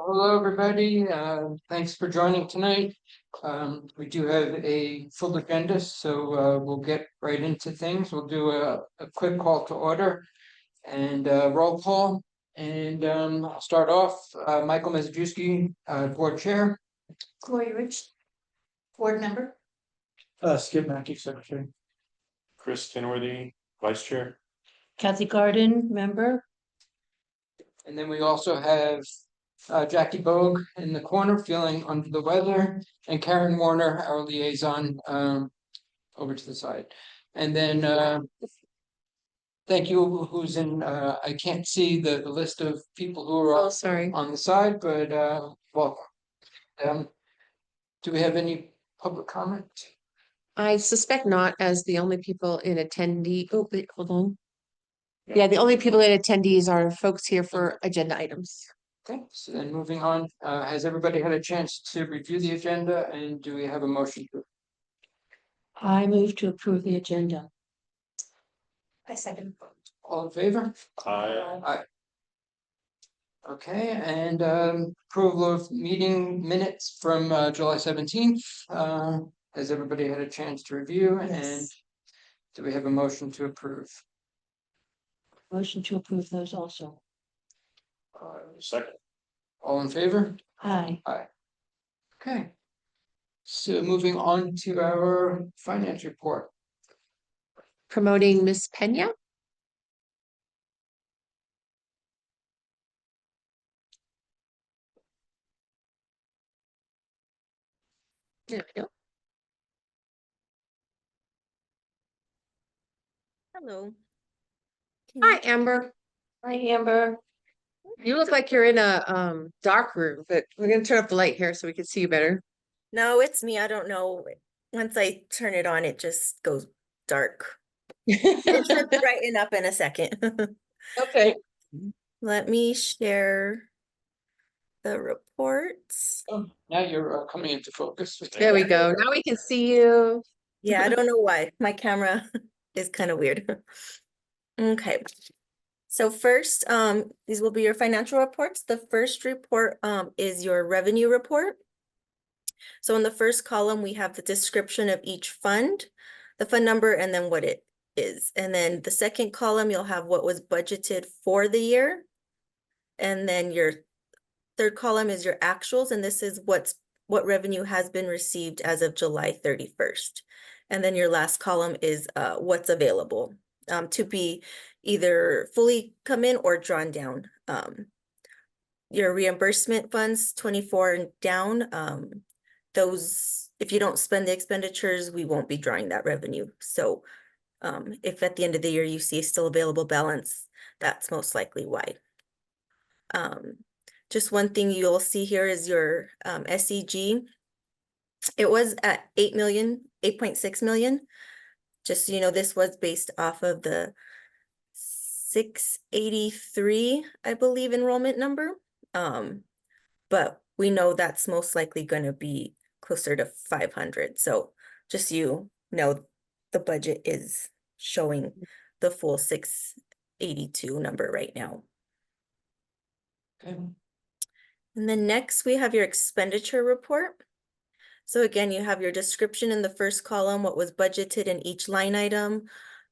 Hello, everybody. Thanks for joining tonight. We do have a full agenda, so we'll get right into things. We'll do a quick call to order and roll call. And I'll start off. Michael Mazajewski, Board Chair. Gloria Rich, board member. Skip Mackey, Secretary. Chris Kenworthy, Vice Chair. Kathy Garden, member. And then we also have Jackie Bogue in the corner, feeling under the weather, and Karen Warner, our liaison, over to the side. And then thank you, who's in, I can't see the list of people who are Sorry. on the side, but welcome. Do we have any public comment? I suspect not, as the only people in attendee, oh, wait, hold on. Yeah, the only people in attendees are folks here for agenda items. Okay, so then moving on, has everybody had a chance to review the agenda, and do we have a motion? I move to approve the agenda. I second. All in favor? Aye. Okay, and approval of meeting minutes from July 17th. Has everybody had a chance to review? And Yes. do we have a motion to approve? Motion to approve those also. Second. All in favor? Aye. Okay. So moving on to our finance report. Promoting Miss Pena. There we go. Hello. Hi, Amber. Hi, Amber. You look like you're in a dark room, but we're gonna turn up the light here so we can see you better. No, it's me. I don't know. Once I turn it on, it just goes dark. It should brighten up in a second. Okay. Let me share the reports. Oh, now you're coming into focus. There we go. Now we can see you. Yeah, I don't know why. My camera is kind of weird. Okay. So first, these will be your financial reports. The first report is your revenue report. So in the first column, we have the description of each fund, the fund number, and then what it is. And then the second column, you'll have what was budgeted for the year. And then your third column is your actuals, and this is what revenue has been received as of July 31st. And then your last column is what's available to be either fully come in or drawn down. Your reimbursement funds, 24 and down, those, if you don't spend the expenditures, we won't be drawing that revenue. So if at the end of the year you see still available balance, that's most likely why. Just one thing you'll see here is your SEG. It was at 8.6 million. Just so you know, this was based off of the 683, I believe, enrollment number. But we know that's most likely going to be closer to 500. So just so you know, the budget is showing the full 682 number right now. Okay. And then next we have your expenditure report. So again, you have your description in the first column, what was budgeted in each line item,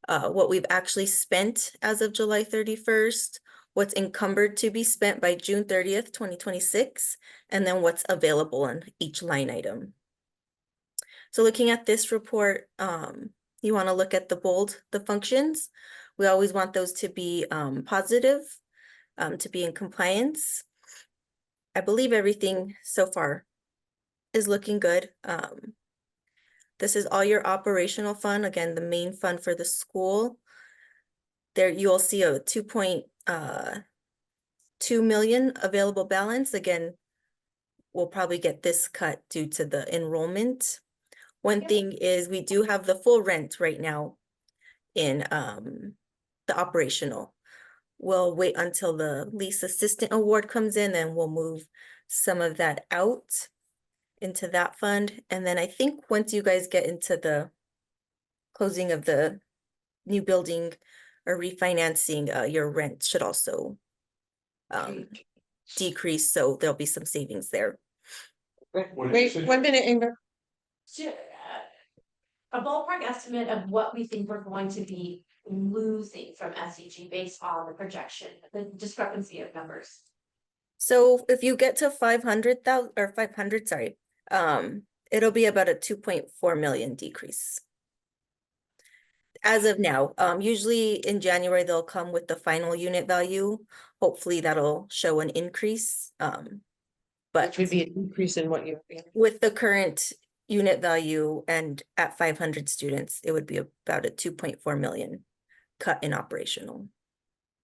what we've actually spent as of July 31st, what's encumbered to be spent by June 30th, 2026, and then what's available on each line item. So looking at this report, you want to look at the functions. We always want those to be positive, to be in compliance. I believe everything so far is looking good. This is all your operational fund. Again, the main fund for the school. There you'll see a 2.2 million available balance. Again, we'll probably get this cut due to the enrollment. One thing is we do have the full rent right now in the operational. We'll wait until the lease assistant award comes in and we'll move some of that out into that fund. And then I think once you guys get into the closing of the new building or refinancing, your rent should also decrease, so there'll be some savings there. What did you say? Wait, 1 minute, Ingrid. A ballpark estimate of what we think we're going to be losing from SEG based on the projection, the discrepancy of numbers. So if you get to 500,000 or 500, sorry, it'll be about a 2.4 million decrease. As of now, usually in January, they'll come with the final unit value. Hopefully that'll show an increase. But Which would be an increase in what you. with the current unit value and at 500 students, it would be about a 2.4 million cut in operational.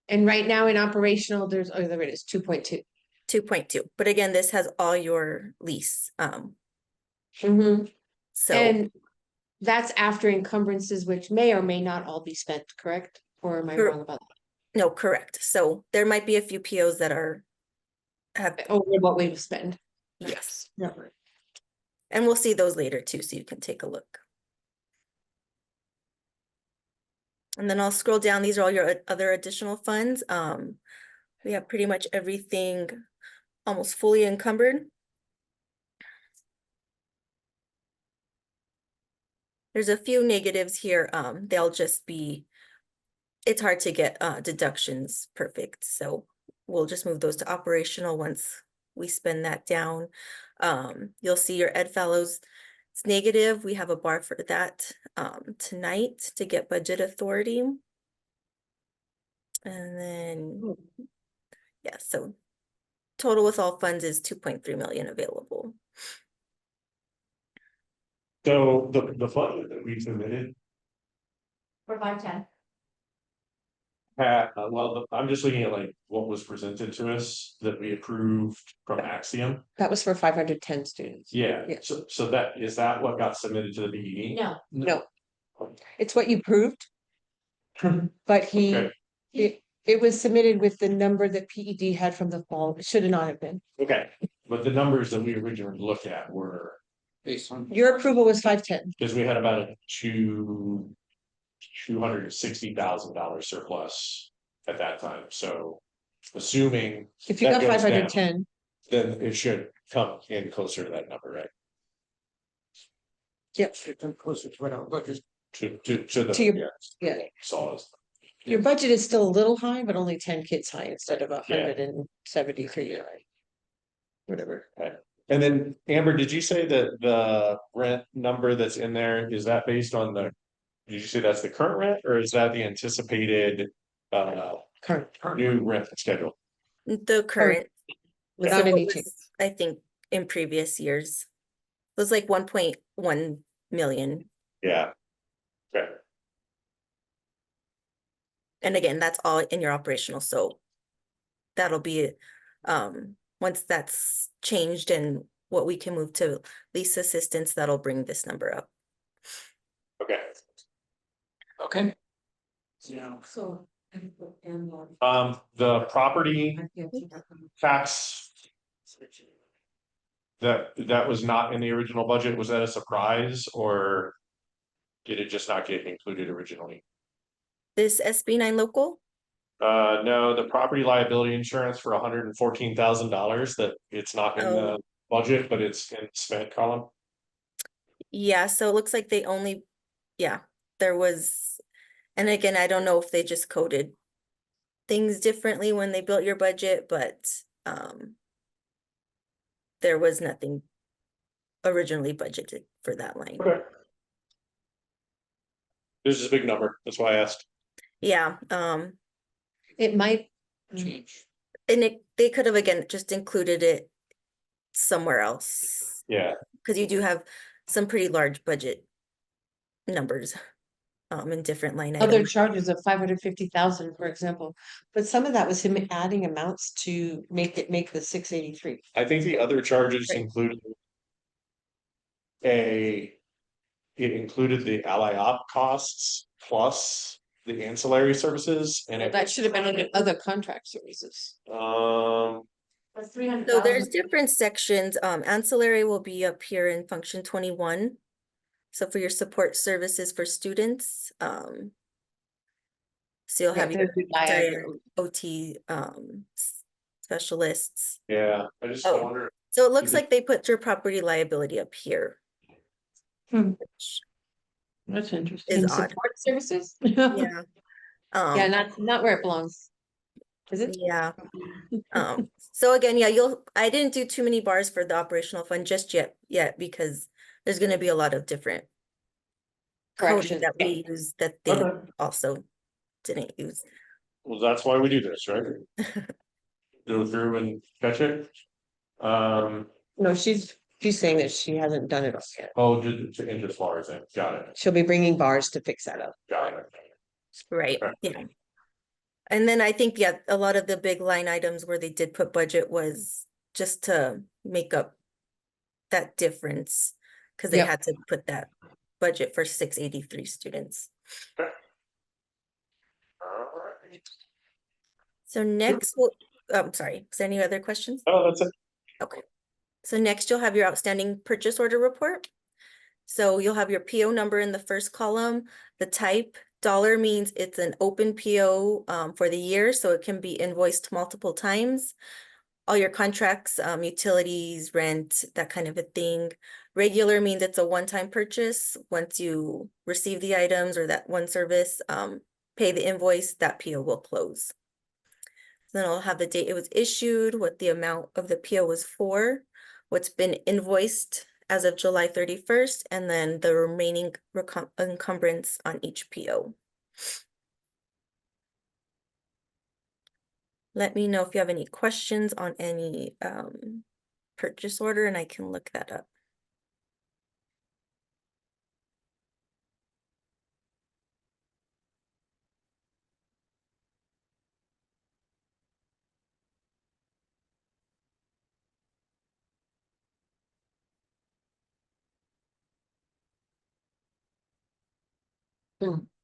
And right now in operational, there it is, 2.2. 2.2, but again, this has all your lease. Mm-hmm. So And that's after encumbrances, which may or may not all be spent, correct? Or am I Cor- wrong about no, correct. So there might be a few POs that have, that? Over what we've spent? yes, No. and we'll see those later too, so you can take a look. And then I'll scroll down. These are all your other additional funds. We have pretty much everything almost fully encumbered. There's a few negatives here. They'll just be, it's hard to get deductions perfect. So we'll just move those to operational once we spend that down. You'll see your Ed Fellows, it's negative. We have a bar for that tonight to get budget authority. And then, yeah, so total with all funds is 2.3 million available. So the fund that we submitted, For 510. I'm just looking at like what was presented to us that we approved from Axiom. That was for 510 students. Yeah, Yeah. so that, is that what got submitted to the BED? No, No. It's what you proved, but Okay. it was submitted with the number that PED had from the fall. It should have not have been. Okay, but the numbers that we originally looked at were, Based on. Your approval was 510. because we had about a $260,000 surplus at that time, so assuming If you that got goes down. 510, then it should come in closer to that number, right? yep, Should come closer to what our budget. To To the, your- yeah, yeah. saw us. Your budget is still a little high, but only 10 kids high instead of Yeah. 173. Whatever. And then Amber, did you say that the rent number that's in there, is that based on the, did you say that's the current rent or is that the anticipated Current. new rent schedule? The current, Without so any it change. was, I think in previous years, it was like 1.1 million. Yeah. Okay, And again, that's all in your operational, so that'll be, once that's changed and what we can move to lease assistance, that'll bring this number up. okay. Okay, so. The property tax, that was not in the original budget, was that a surprise or did it just not get included originally? This SB9 local, No, the property liability insurance for $114,000, that it's not in the budget, but it's in the spent column. yeah, so it looks like they only, yeah, there was, and again, I don't know if they just coded things differently when they built your budget, but there was nothing originally budgeted for that line. Okay. This is a big number, that's why I asked. Yeah, It might, change. and they could have again just included it somewhere else, Yeah, because you do have some pretty large budget numbers in different line other items. charges of 550,000, for example, but some of that was him adding amounts to make the 683. I think the other charges Right. included it included the ally op costs plus the ancillary services and it, That should have been under other contract services. That's 300,000. So there's different sections. Ancillary will be up here in function 21. So for your support services for students, so you'll have your There's the diagram. OT specialists. Yeah, I just Oh. wonder. So it looks Mhm. like they put your property liability up here. Hmm. Which That's interesting. is And odd. support services? Yeah. Yeah, not where it belongs. Is it? Yeah. So again, yeah, I didn't do too many bars for the operational fund just yet because there's gonna be a lot of different coding Correction. that we use that they Okay. also didn't use. Well, that's why we do this, right? Go through and catch it. No, she's saying that she hasn't done it all yet. Oh, just interest bars in, got it, She'll be bringing bars to fix that up. got it. Right, Okay. yeah. And then I think, yeah, a lot of the big line items where they did put budget was just to make up that difference. Cause they Yep. had to put that budget for 683 students. Alright. So next, we'll, I'm sorry, is there any other questions? Oh, that's it. Okay. So next you'll have your outstanding purchase order report. So you'll have your PO number in the first column, the type, dollar means it's an open PO for the year, so it can be invoiced multiple times. All your contracts, utilities, rent, that kind of a thing. Regular means it's a one-time purchase. Once you receive the items or that one service, pay the invoice, that PO will close. Then I'll have the date it was issued, what the amount of the PO was for, what's been invoiced as of July 31st, and then the remaining encumbrance on each PO. Let me know if you have any questions on any purchase order and I can look that up.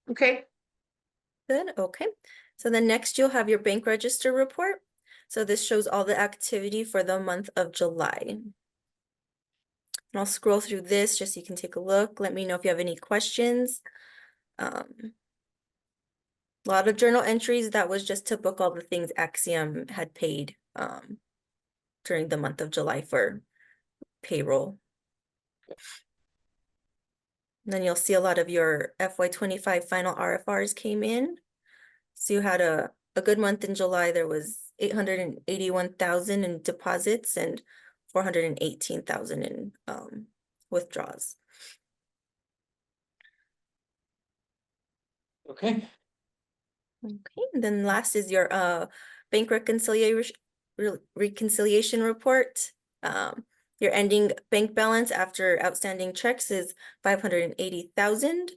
Okay. Good, okay. So then next you'll have your bank register report. So this shows all the activity for the month of July. And I'll scroll through this just so you can take a look. Let me know if you have any questions. A lot of journal entries, that was just to book all the things Axiom had paid during the month of July for payroll. And then you'll see a lot of your FY25 final RFRs came in. So you had a good month in July. There was 881,000 in deposits and 418,000 in withdrawals. Okay, Okay, and then last is your bank reconciliation report. Your ending bank balance after outstanding checks is 580,000.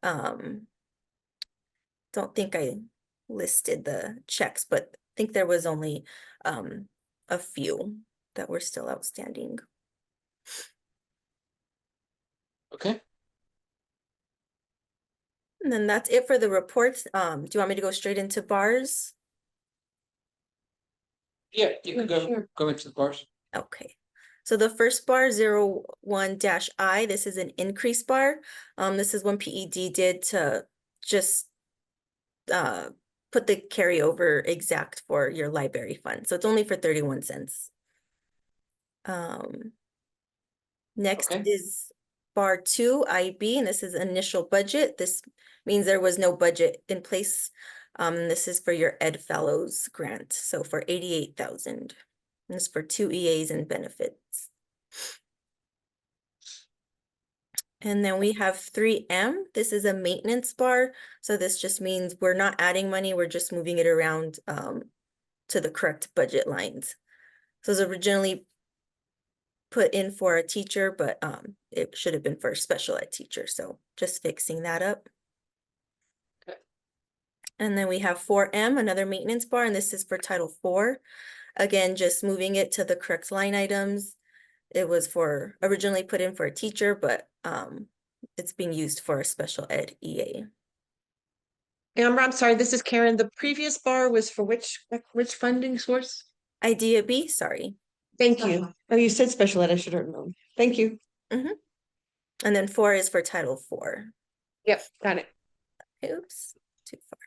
Don't think I listed the checks, but I think there was only a few that were still outstanding. okay, And then that's it for the reports. Do you want me to go straight into bars? yeah, you can go, Sure. go into the bars. Okay. So the first bar, 01-I, this is an increase bar. This is when PED did to just put the carryover exact for your library fund. So it's only for 31 cents. Next Okay. is bar 2, IB, and this is initial budget. This means there was no budget in place. This is for your Ed Fellows grant, so for 88,000. This is for 2 EAs and benefits. And then we have 3M. This is a maintenance bar. So this just means we're not adding money, we're just moving it around to the correct budget lines. So it was originally put in for a teacher, but it should have been for a special ed teacher. So just fixing that up. Okay. And then we have 4M, another maintenance bar, and this is for Title IV. Again, just moving it to the correct line items. It was for originally put in for a teacher, but it's being used for a special ed EA. Amber, I'm sorry, this is Karen. The previous bar was for which funding source? Idea B, sorry. Thank you. Oh, you said special ed, I should have known. Thank you. And then 4 is for Title IV. Yep, got it. Oops, too far.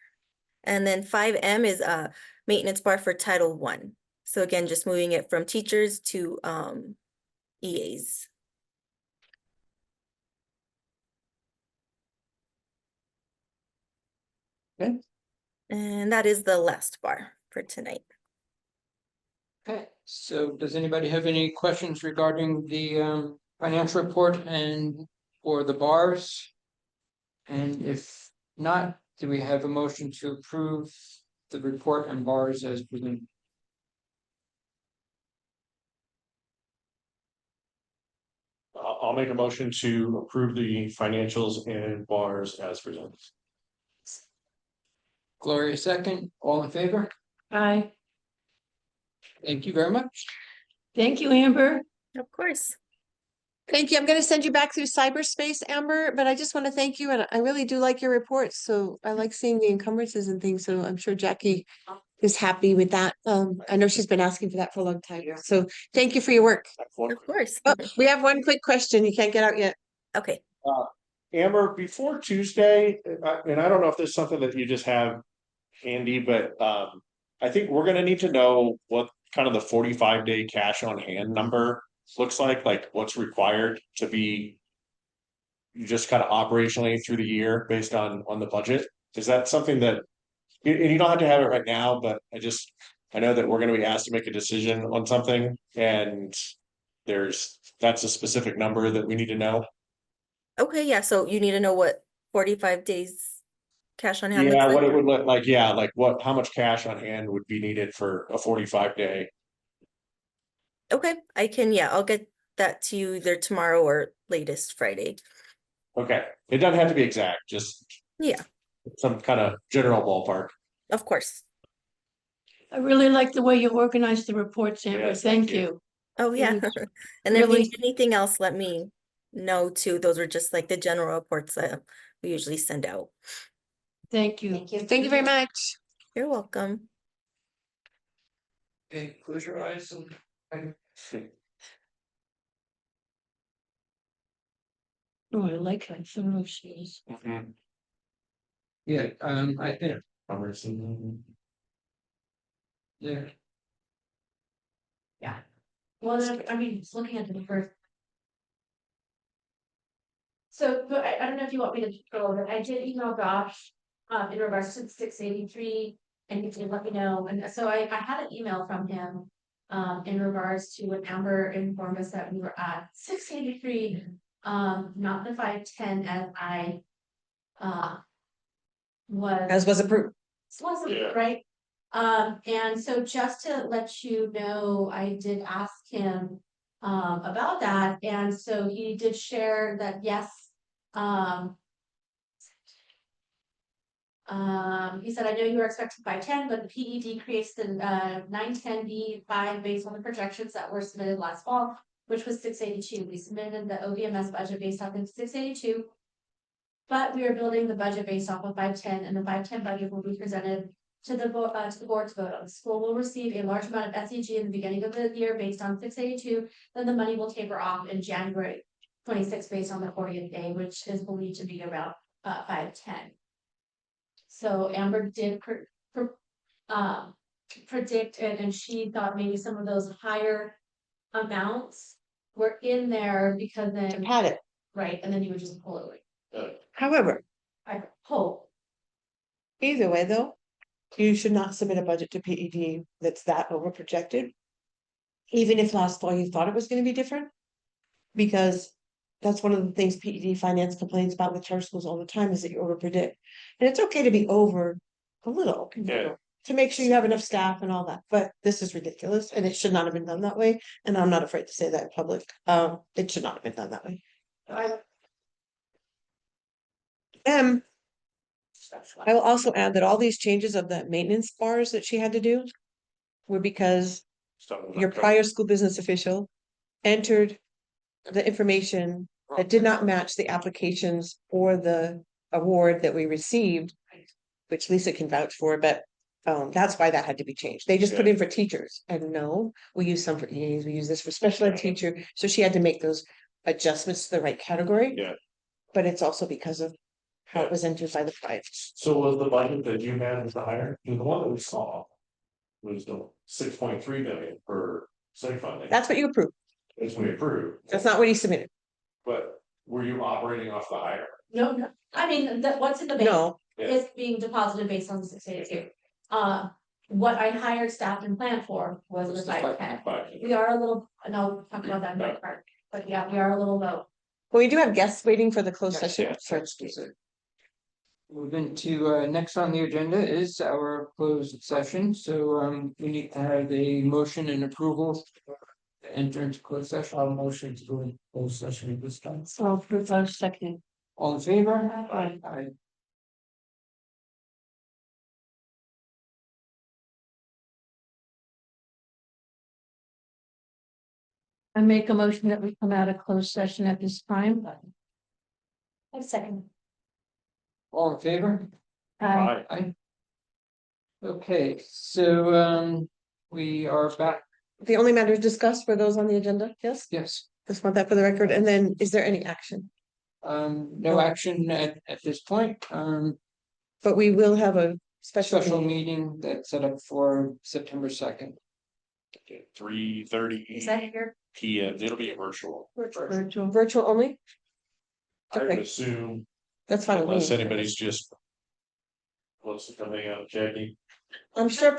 And then 5M is a maintenance bar for Title I. So again, just moving it from teachers to EAs. Good. And that is the last bar for tonight. Okay, so does anybody have any questions regarding the financial report and or the bars? And if not, do we have a motion to approve the report and bars as presented? I'll make a motion to approve the financials and bars as presented. Gloria, second, all in favor? Hi, Thank you very much. thank you, Amber. Of course. Thank you. I'm gonna send you back through cyberspace, Amber, but I just want to thank you and I really do like your reports. So I like seeing the encumbrances and things. So I'm sure Jackie is happy with that. I know she's been asking for that for a long time. So thank you for your work. Of course. Oh, we have one quick question. You can't get out yet. Okay. Amber, before Tuesday, and I don't know if this is something that you just have handy, but I think we're gonna need to know what kind of the 45-day cash on hand number looks like what's required to be just kind of operationally through the year based on the budget. Is that something that and you don't have to have it right now, but I know that we're gonna be asked to make a decision on something and that's a specific number that we need to know. Okay, yeah, so you need to know what 45 days cash on hand Yeah, looks what like? it would look like, yeah, like how much cash on hand would be needed for a 45-day? Okay, yeah, I'll get that to you either tomorrow or latest Friday. Okay, it doesn't have to be exact, just Yeah, some kind of general ballpark. of course. I really like the way you organized the reports, Amber. Yes, thank Thank you. you. Oh, yeah. Really- And if you really- need anything else, let me know too. Those are just like the general reports that we usually send out. Thank you. Thank you. Thank you very much. You're welcome. Okay, close your eyes and. Oh, I like how thorough she is. Yeah, I think, yeah. Well, then, I mean, just looking at the first. So, but I don't know if you want me to go over, I did email Josh, in regards to 683, and he did let me know, and so I had an email from him. In regards to when Amber informed us that we were at 683, not the 510 as I. As was approved. Wasn't Yeah. right? And so just to let you know, I did ask him about that, and so he did share that, yes. He said, I know you were expecting 510, but the PED creates the 910B5 based on the projections that were submitted last fall, which was 682. We submitted the OBMS budget based off of 682. But we are building the budget based off of 510, and the 510 budget will be presented to the board to vote on. The school will receive a large amount of SEG in the beginning of the year based on 682. Then the money will taper off in January 26 based on the 40th day, which is believed to be about 510. So Amber did predict it, and she thought maybe some of those higher amounts were in there because then, Had it. right, and then you would just pull it away. However, I hope. either way though, you should not submit a budget to PED that's that over projected. Even if last fall you thought it was gonna be different. Because that's one of the things PED finance complains about with charter schools all the time is that you over predict. And it's okay to be over a little. Yeah. To make sure you have enough staff and all that, but this is ridiculous and it should not have been done that way. And I'm not afraid to say that in public. It should not have been done that way. Um, I will also add that all these changes of the maintenance bars that she had to do were because your prior school business official entered the information that did not match the applications or the award that we received, which Lisa can vouch for, but that's why that had to be changed. They just put in for teachers and no, we use some for EAs, we use this for special ed teacher. So she had to make those adjustments to the right category. Yeah. But it's also because of how it was entered by the prior. So was the budget that you had was the higher, the one that we saw? was the 6.3 million for city funding. That's what you approved. As we approved, That's not what he submitted. but were you operating off the higher? No, no, I mean, what's in the bank No, is being deposited based on the 682. What I hired staff and planned for was the 510. We are a little, and I'll talk about that in my part, but yeah, we are a little low. but we do have guests waiting for the closed Yes, session. yes. Moving to, next on the agenda is our closed session, so, we need to have a motion and approval. To enter into closed session. I'll motion to go in closed session at this time. So for second. All in favor? Aye. Aye. I make a motion that we come out of closed session at this time. A second. All in favor? Aye. Aye. Okay, so, we are back, The only matters discussed were those on the agenda, yes? yes, Just want that for the record, and then is there any action? no action at this point, But we will have a special special meeting. meeting that's set up for September 2nd. 3:30 Is that your? PM. It'll be a virtual. Virtual. Virtual only? I would Okay. assume, That's fine with unless me. anybody's just close to coming out, Jackie. I'm sure,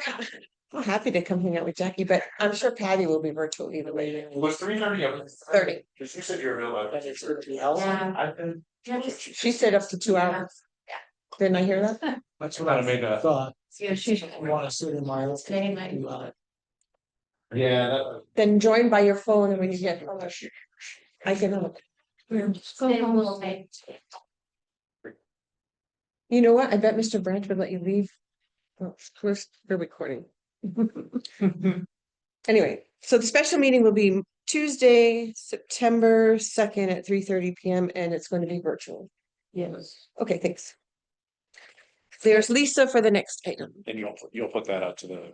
I'm happy to come hang out with Jackie, but I'm sure Patty will be virtual either way. Was 3:30 up? 30. Because you said you're available. Yeah. I've been. She said up to 2 hours. Didn't I hear that? That's what I made a thought. Yeah, she's. Want to sit in my. Today, my. Yeah, that. Then join by your phone and when you get home, I can, Just go Today home. will take. you know what? I bet Mr. Branch would let you leave. Oh, we're recording. Anyway, so the special meeting will be Tuesday, September 2nd at 3:30 PM and it's going to be virtual. Yes. Okay, thanks. There's Lisa for the next item, of And you'll put that out to the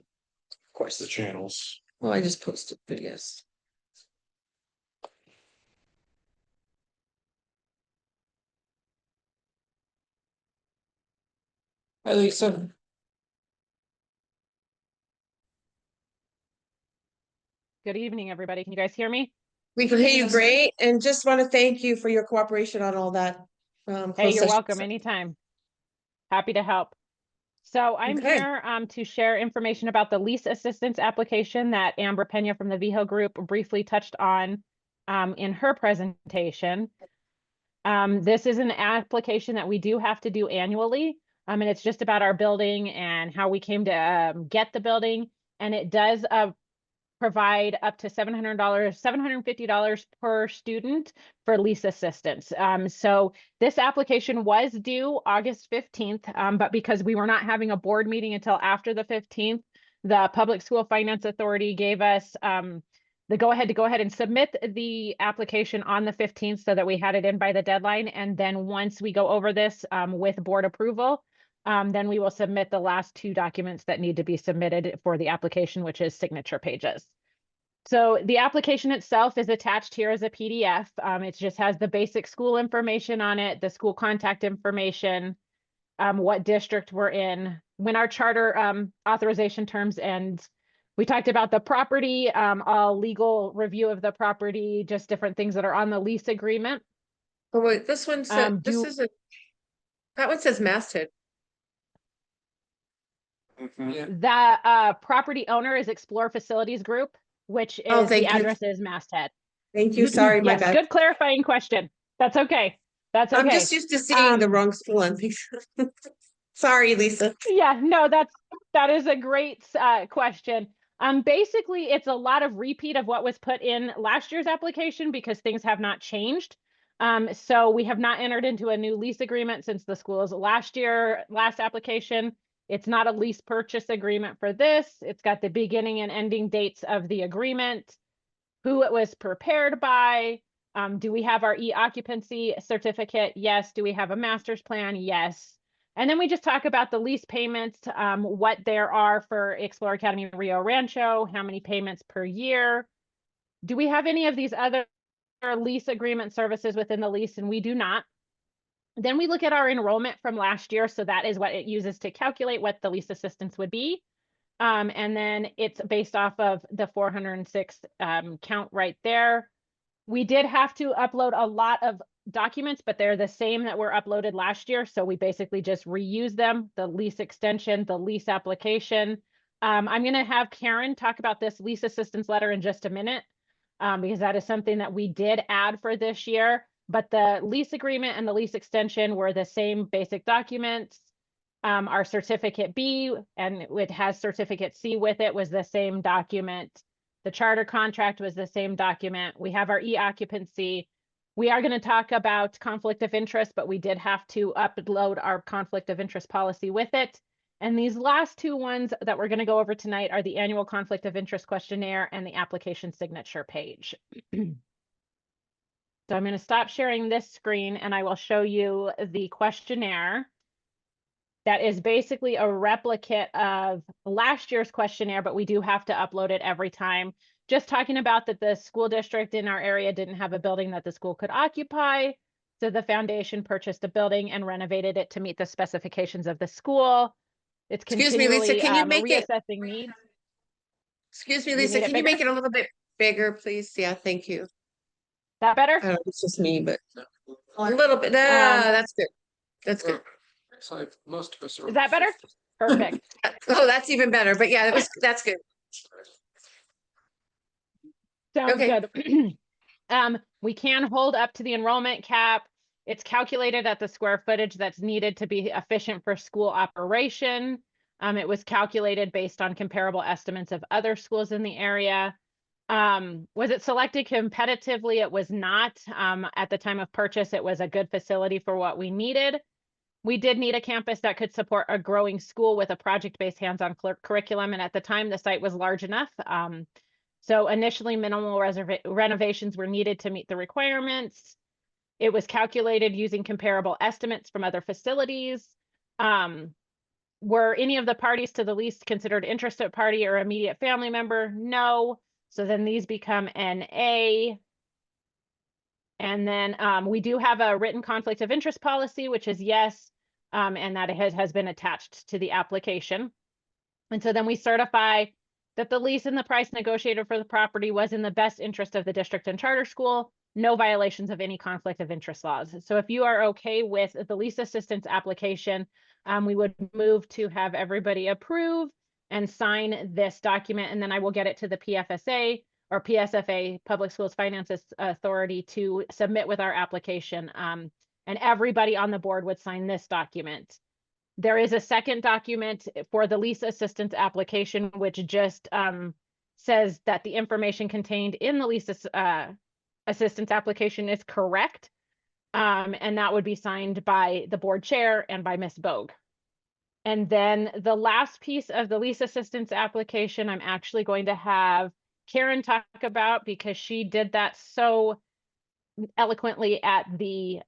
course. channels. Well, I just posted, but yes. Hi, Lisa. Good evening, everybody. Can you guys hear me? We can hear you great and just want to thank you for your cooperation on all that. Hey, closed you're session welcome stuff. anytime. Happy to help. So I'm Okay. here to share information about the lease assistance application that Amber Pena from the VHO Group briefly touched on in her presentation. This is an application that we do have to do annually. And it's just about our building and how we came to get the building. And it does provide up to $700, $750 per student for lease assistance. So this application was due August 15th, but because we were not having a board meeting until after the 15th, the Public School Finance Authority gave us the go ahead and submit the application on the 15th so that we had it in by the deadline. And then once we go over this with board approval, then we will submit the last 2 documents that need to be submitted for the application, which is signature pages. So the application itself is attached here as a PDF. It just has the basic school information on it, the school contact information, what district we're in, when our charter authorization terms end. We talked about the property, a legal review of the property, just different things that are on the lease agreement. Oh, wait, this one said, this do- isn't. That one says masthead. Yeah. The property owner is Explore Facilities Group, which Oh, is thank the you. address is Masthead. Thank you, sorry, my Yes, bad. good clarifying question. That's okay. That's okay. I'm just used to seeing the Um, wrong school on things. Sorry, Lisa. Yeah, no, that is a great question. Basically, it's a lot of repeat of what was put in last year's application because things have not changed. So we have not entered into a new lease agreement since the school's last application. It's not a lease purchase agreement for this. It's got the beginning and ending dates of the agreement, who it was prepared by. Do we have our e-occupancy certificate? Yes. Do we have a master's plan? Yes. And then we just talk about the lease payments, what there are for Explore Academy Rio Rancho, how many payments per year. Do we have any of these other lease agreement services within the lease? And we do not. Then we look at our enrollment from last year. So that is what it uses to calculate what the lease assistance would be. And then it's based off of the 406 count right there. We did have to upload a lot of documents, but they're the same that were uploaded last year. So we basically just reuse them, the lease extension, the lease application. I'm going to have Karen talk about this lease assistance letter in just a minute, because that is something that we did add for this year. But the lease agreement and the lease extension were the same basic documents. Our certificate B, and it has certificate C with it, was the same document. The charter contract was the same document. We have our e-occupancy. We are going to talk about conflict of interest, but we did have to upload our conflict of interest policy with it. And these last two ones that we're going to go over tonight are the annual conflict of interest questionnaire and the application signature page. So I'm going to stop sharing this screen and I will show you the questionnaire. That is basically a replicate of last year's questionnaire, but we do have to upload it every time. Just talking about that the school district in our area didn't have a building that the school could occupy. So the foundation purchased a building and renovated it to meet the specifications of the school. It's Excuse me, Lisa, continually can you make it, reassessing needs. excuse me, You Lisa, need it can you make bigger? it a little bit bigger, please? Yeah, thank you. That better? I don't know, it's just me, but a little bit, that's good. That's good. So most of us are. Is that better? Perfect. Oh, that's even better, but yeah, that's good. Sounds Okay. good. We can hold up to the enrollment cap. It's calculated at the square footage that's needed to be efficient for school operation. It was calculated based on comparable estimates of other schools in the area. Was it selected competitively? It was not. At the time of purchase, it was a good facility for what we needed. We did need a campus that could support a growing school with a project-based hands-on curriculum. And at the time, the site was large enough. So initially, minimal renovations were needed to meet the requirements. It was calculated using comparable estimates from other facilities. Were any of the parties to the lease considered interested party or immediate family member? No. So then these become NA. And then we do have a written conflict of interest policy, which is yes, and that has been attached to the application. And so then we certify that the lease and the price negotiated for the property was in the best interest of the district and charter school, no violations of any conflict of interest laws. So if you are okay with the lease assistance application, we would move to have everybody approve and sign this document, and then I will get it to the PFSA or PSFA, Public Schools Finances Authority, to submit with our application. And everybody on the board would sign this document. There is a second document for the lease assistance application, which just says that the information contained in the lease assistance application is correct. And that would be signed by the board chair and by Ms. Bogue. And then the last piece of the lease assistance application, I'm actually going to have Karen talk about, because she did that so eloquently at the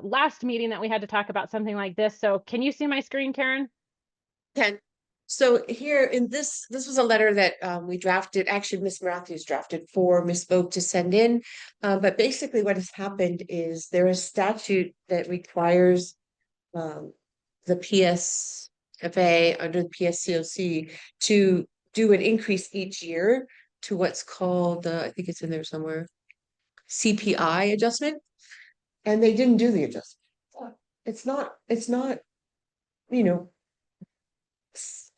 last meeting that we had to talk about something like this. So can you see my screen, Karen? Okay. So here in this was a letter that we drafted, actually Miss Matthews drafted for Miss Bogue to send in. But basically what has happened is there is statute that requires the PSFA under the PSCOC to do an increase each year to what's called, I think it's in there somewhere, CPI adjustment. And they didn't do the adjustment. It's not, you know,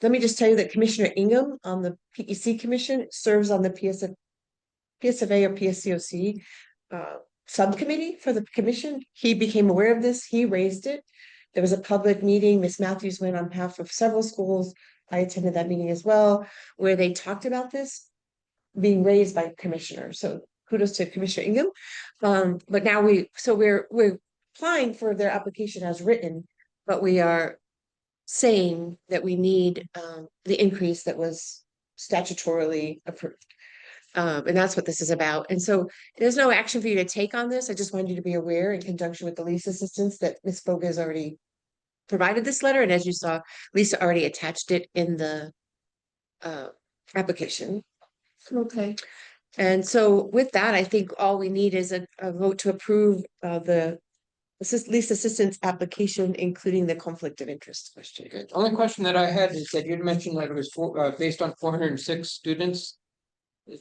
let me just tell you that Commissioner Ingham on the PEC Commission serves on the PSFA or PSCOC subcommittee for the commission. He became aware of this. He raised it. There was a public meeting. Miss Matthews went on behalf of several schools. I attended that meeting as well, where they talked about this being raised by commissioners. So kudos to Commissioner Ingham. But now we're applying for their application as written, but we are saying that we need the increase that was statutorily approved. And that's what this is about. And so there's no action for you to take on this. I just wanted you to be aware, in conjunction with the lease assistance, that Ms. Bogue has already provided this letter. And as you saw, Lisa already attached it in the application. Okay. And so with that, I think all we need is a vote to approve the lease assistance application, including the conflict of interest question. Okay, the only question that I had is that you'd mentioned that it was based on 406 students.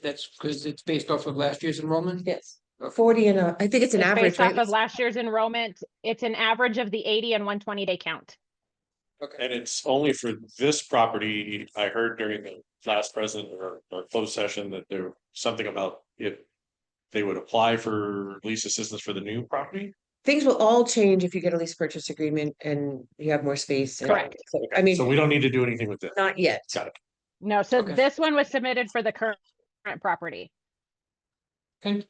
That's because it's based off of last year's enrollment? Yes, Okay. 40 and I think it's an It's average, based off right? of last year's enrollment. It's an average of the 80 and 120-day count. Okay, And it's only for this property. I heard during the last present or closed session that there was something about if they would apply for lease assistance for the new property. Things will all change if you get a lease purchase agreement and you have more space. and- Correct. I mean, So we don't need to do anything with this. not yet. Got it. No, so Okay. this one was submitted for the current property. okay.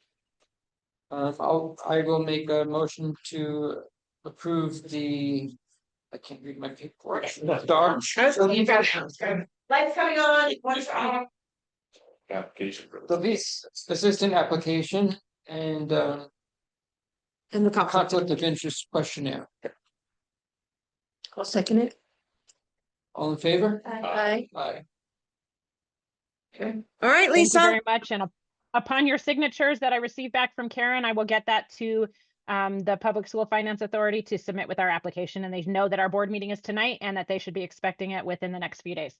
I will make a motion to approve I can't read my paperwork. Darn. Lights coming on. Application. The lease assistant application and And the conflict. conflict of interest questionnaire. I'll second it. All in favor? Aye. Aye. Okay, All right, Thank you Lisa. very much. And upon your signatures that I received back from Karen, I will get that to the Public School Finance Authority to submit with our application. And they know that our board meeting is tonight and that they should be expecting it within the next few days.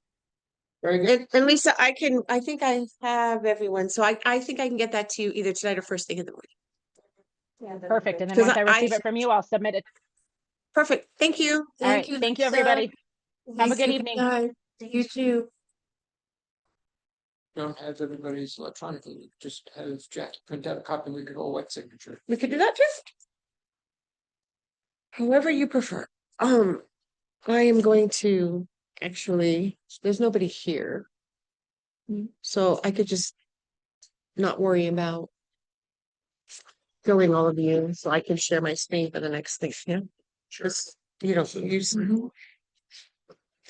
very good. And Lisa, I think I have everyone, so I think I can get that to you either tonight or first thing in the morning. Perfect. And then 'Cause once I I- receive it from you, I'll submit it. Perfect, thank you. All right. Thank you, everybody. Have a good evening. You too. Don't have everybody's electronically, just have Jack print out a copy and we could all wet signature. We could do that too. However you prefer. I am going to actually, there's nobody here. So I could just not worry about showing all of you, so I can share my screen for the next thing, yeah? Just, you don't use.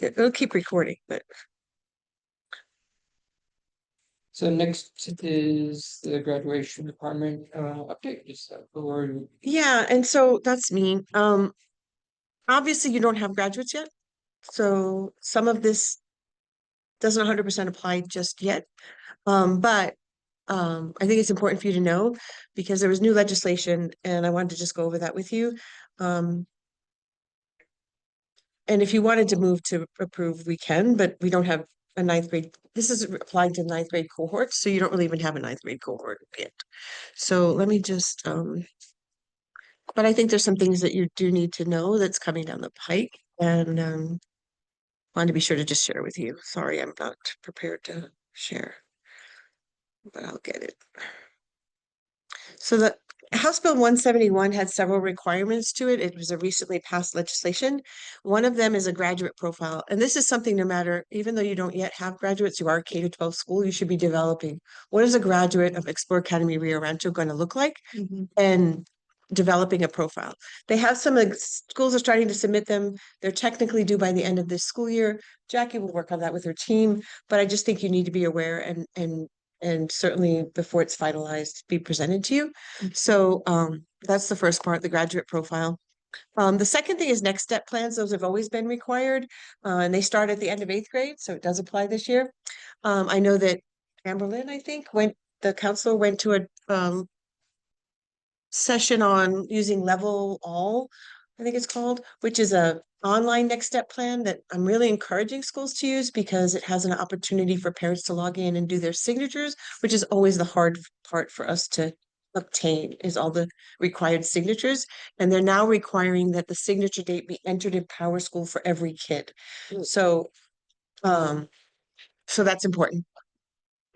It'll keep recording, but So next is the graduation department update, just or yeah, and so that's me. Obviously you don't have graduates yet. So some of this doesn't 100% apply just yet. But I think it's important for you to know because there was new legislation and I wanted to just go over that with you. And if you wanted to move to approve, we can, but we don't have a ninth grade. This is applying to ninth grade cohorts, so you don't really even have a ninth grade cohort yet. So let me just, but I think there's some things that you do need to know that's coming down the pike and wanted to be sure to just share with you. Sorry, I'm not prepared to share, but I'll get it. So the House Bill 171 had several requirements to it. It was a recently passed legislation. One of them is a graduate profile. And this is something no matter, even though you don't yet have graduates, you are a K-12 school, you should be developing. What is a graduate of Explore Academy Rio Rancho going to look like? And developing a profile. They have some schools are starting to submit them. They're technically due by the end of this school year. Jackie will work on that with her team, but I just think you need to be aware and certainly before it's finalized, be presented to you. So that's the first part, the graduate profile. The second thing is next step plans. Those have always been required and they start at the end of 8th grade. So it does apply this year. I know that Amberlynn, I think, the counselor went to a session on using Level All, I think it's called, which is a online next step plan that I'm really encouraging schools to use because it has an opportunity for parents to log in and do their signatures, which is always the hard part for us to obtain is all the required signatures. And they're now requiring that the signature date be entered in Power School for every kid. So that's important.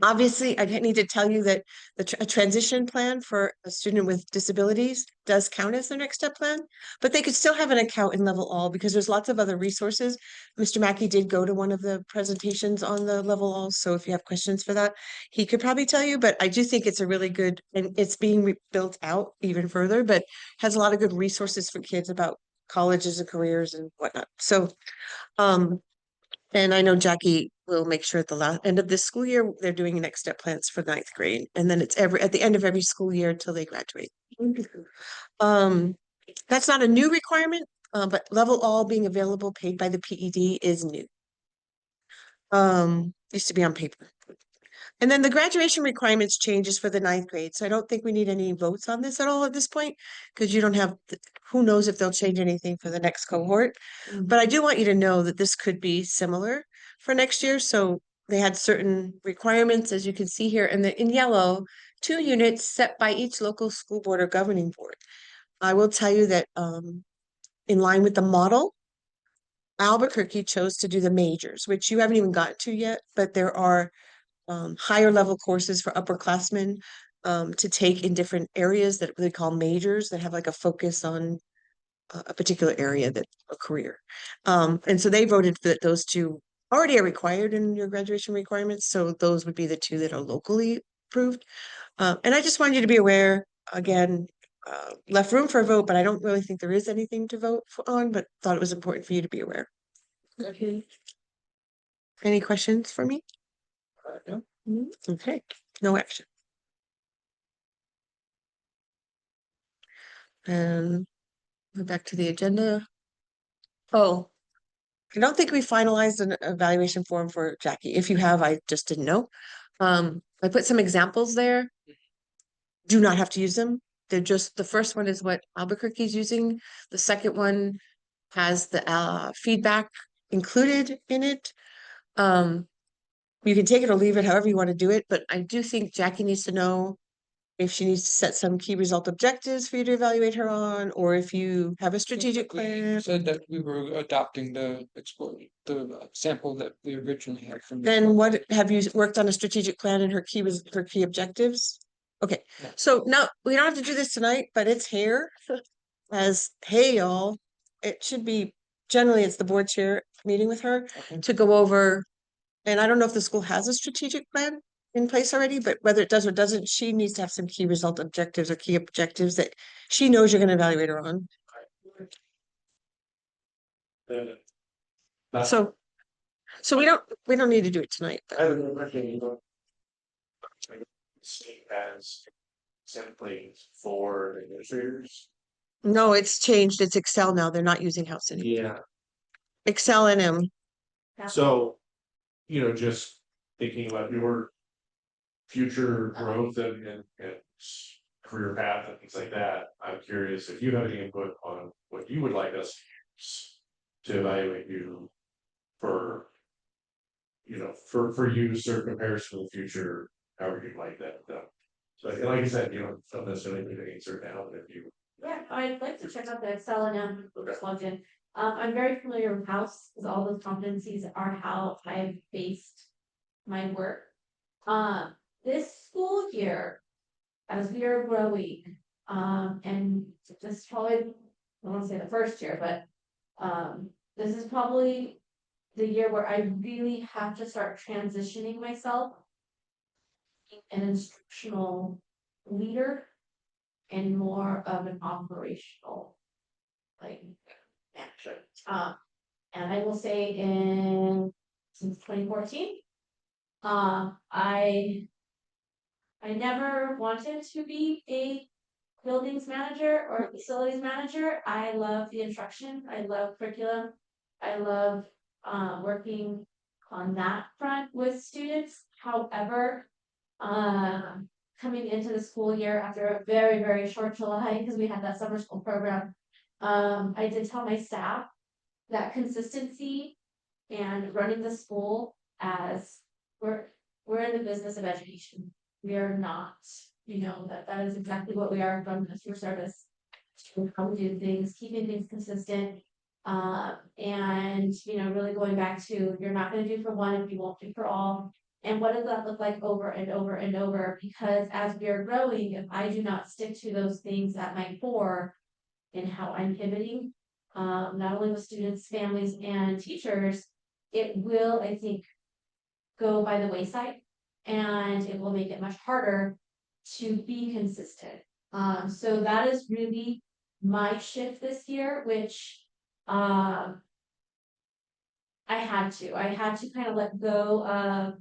Obviously, I need to tell you that a transition plan for a student with disabilities does count as their next step plan, but they could still have an account in Level All because there's lots of other resources. Mr. Mackey did go to one of the presentations on the Level All, so if you have questions for that, he could probably tell you, but I do think it's a really good, and it's being built out even further, but has a lot of good resources for kids about colleges and careers and whatnot. So, and I know Jackie will make sure at the end of this school year, they're doing next step plans for 9th grade. And then it's at the end of every school year until they graduate. That's not a new requirement, but Level All being available paid by the PED is new. Used to be on paper. And then the graduation requirements changes for the ninth grade, so I don't think we need any votes on this at all at this point. Because you don't have, who knows if they'll change anything for the next cohort. But I do want you to know that this could be similar for next year, so they had certain requirements, as you can see here, and in yellow, 2 units set by each local school board or governing board. I will tell you that in line with the model, Albuquerque chose to do the majors, which you haven't even gotten to yet, but there are higher level courses for upperclassmen to take in different areas that they call majors that have like a focus on a particular area that a career. And so they voted that those 2 already are required in your graduation requirements. So those would be the 2 that are locally approved. And I just wanted you to be aware, again, left room for a vote, but I don't really think there is anything to vote on, but thought it was important for you to be aware. Okay. Any questions for me? No. Okay, no action. And we're back to the agenda. Oh, I don't think we finalized an evaluation form for Jackie. If you have, I just didn't know. I put some examples there. Do not have to use them. They're just, the first one is what Albuquerque's using. The second one has the feedback included in it. You can take it or leave it, however you want to do it, but I do think Jackie needs to know if she needs to set some key result objectives for you to evaluate her on, or if you have a strategic We plan. said that we were adopting the sample that we originally had from. Then what, have you worked on a strategic plan and her key objectives? Okay, No. so now we don't have to do this tonight, but it's here as, hey, y'all, it should be, generally it's the board chair meeting with her Okay. to go over. And I don't know if the school has a strategic plan in place already, but whether it does or doesn't, she needs to have some key result objectives or key objectives that she knows you're gonna evaluate her on. So, so we don't need to do it tonight, but I don't know. As simply for administrators. no, it's changed. It's Excel now. They're not using House anymore. Yeah. Excel and So, just thinking about your future growth and career path and things like that, I'm curious if you have any input on what you would like us to evaluate you for, for use or comparison in the future, however you'd like that done. So, and like I said, don't necessarily need to answer now, but if you. Yeah, I'd like to check out the Excel and plugged in. I'm very familiar with House, because all those competencies are how I've based my work. This school year, as we are growing, and this is probably, I don't want to say the first year, but this is probably the year where I really have to start transitioning myself an instructional leader and more of an operational like manager. And I will say since 2014, I never wanted to be a buildings manager or a facilities manager. I love the instruction. I love curriculum. I love working on that front with students. However, coming into the school year after a very, very short July, because we had that summer school program, I did tell my staff that consistency and running the school as we're in the business of education. We are not, that is exactly what we are from customer service. How we do things, keeping things consistent. And really going back to, you're not going to do for one if you won't do for all. And what does that look like over and over and over? Because as we are growing, if I do not stick to those things at my core in how I'm pivoting, not only with students, families, and teachers, it will, I think, go by the wayside, and it will make it much harder to be consistent. So that is really my shift this year, which I had to kind of let go of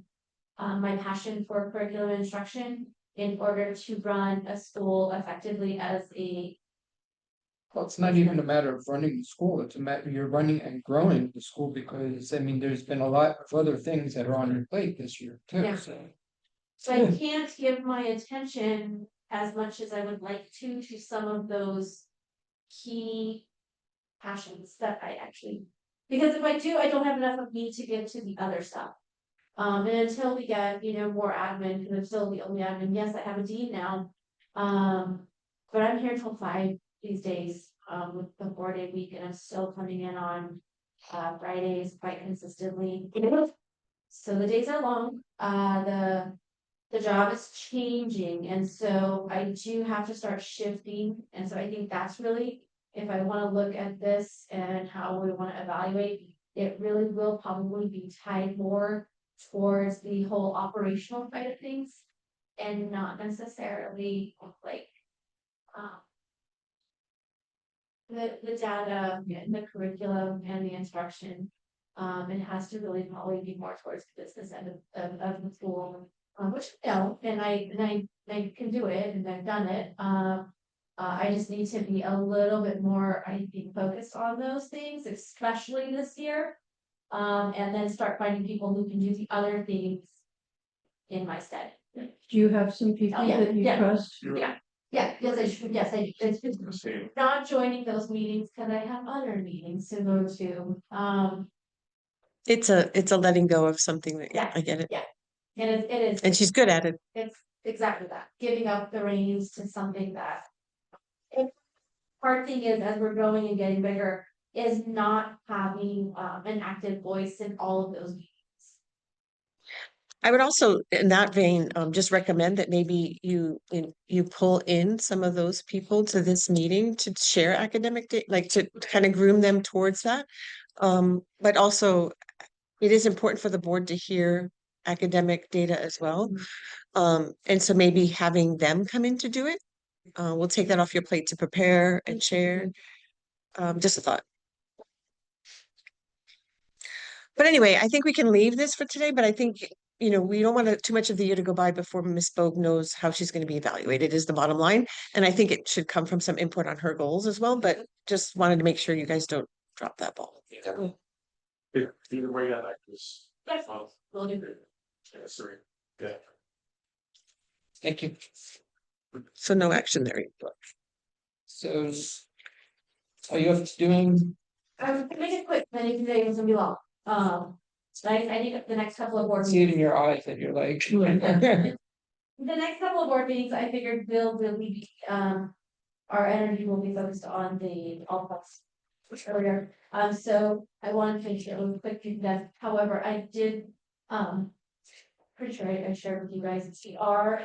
my passion for curriculum instruction in order to run a school effectively as a. Well, it's not even a matter of running the school, it's a matter, you're running and growing the school, because, there's been a lot of other things that are on your plate this year too, Yeah. So I can't give my attention as much as I would like to some of those key passions that I actually, because if I do, I don't have enough of me to give to the other stuff. And until we get, more admin, because I'm still the only admin, yes, I have a dean now. But I'm here till 5 these days, with the 4-day week, and I'm still coming in on Fridays quite consistently. So the days are long, the job is changing, and so I do have to start shifting, and so I think that's really, if I wanna look at this and how we wanna evaluate, it really will probably be tied more towards the whole operational side of things, and not necessarily like, the data and the curriculum and the instruction. It has to really probably be more towards the business end of the school, which, and I can do it, and I've done it. I just need to be a little bit more, I think, focused on those things, especially this year. And then start finding people who can do the other things in my stead. Do you have some people Oh, yeah, that you yeah. trust? Yeah, yes, I should, yes, it's just not joining those meetings because I have other meetings to go to. It's a letting go of something that, yeah, Yeah. I get it. And it is. And she's good at it. It's exactly that, giving up the reins to something that. Hard thing is, as we're growing and getting bigger, is not having an active voice in all of those meetings. I would also, in that vein, just recommend that maybe you pull in some of those people to this meeting to share academic data, like to kind of groom them towards that. But also, it is important for the board to hear academic data as well. And so maybe having them come in to do it, we'll take that off your plate to prepare and share. Just a thought. But anyway, I think we can leave this for today, but I think, we don't want too much of the year to go by before Ms. Bogue knows how she's going to be evaluated is the bottom line. And I think it should come from some input on her goals as well, but just wanted to make sure you guys don't drop that ball. Either way, I like this. Yes, we'll do. Yeah, sorry. Yeah. Thank you. So no action there. So. Are you up to doing, Make it quick, then today is gonna be long. I need the next couple of board see it in meetings. your eyes that you're like. The next couple of board meetings, I figured will really be, our energy will be focused on the all plus. Earlier, so I wanted to finish it really quick, that, however, I did, pretty sure I shared with you guys, we are,